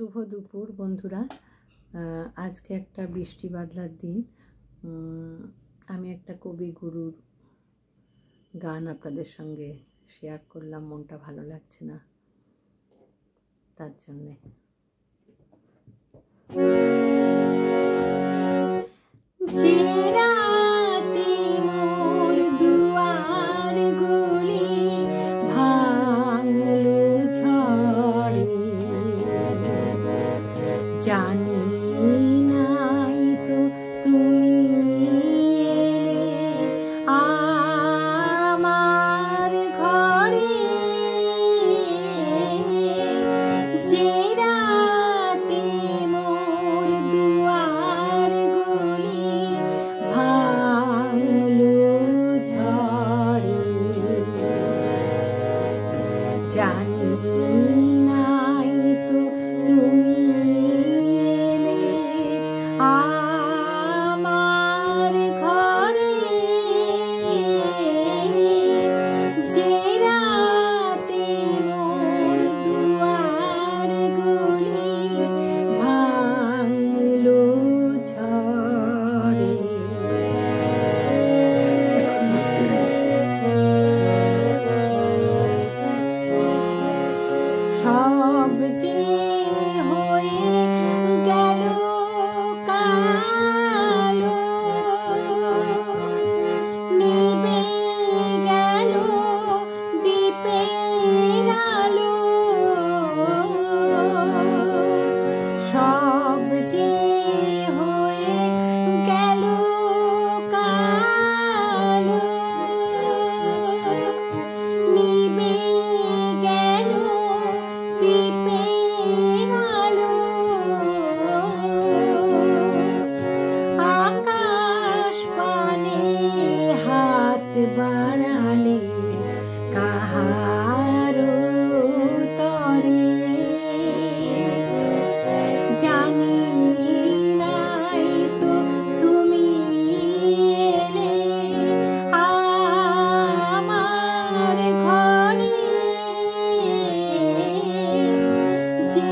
শুভ দুপুর বন্ধুরা। আজকে একটা বৃষ্টি বাদলার দিন। আমি একটা কবিগুরুর গান আপনাদের সঙ্গে শেয়ার করলাম। মনটা ভালো লাগছে না, তার জন্যে। জানি নাই তো তুমি এলে আমার ঘরে, যে রাতে মোর দুয়ার গুলি ভাঙলো ঝড়ে। জানি নাই তো তুমি আমার ঘরে, যে রাতে মোর দুয়ার গুলি ভাঙলো ঝড়ে। সব যে হয়ে গেল কালো, নিভে গেল দ্বীপের আলো। সব যে হয়ে গেল কালো, নিভে গেল দ্বীপের আলো। আকাশ পানে হাত বাড়ালে কাহারো তরে, জানি নাই তো তুমি এলে আমার ঘরে, যে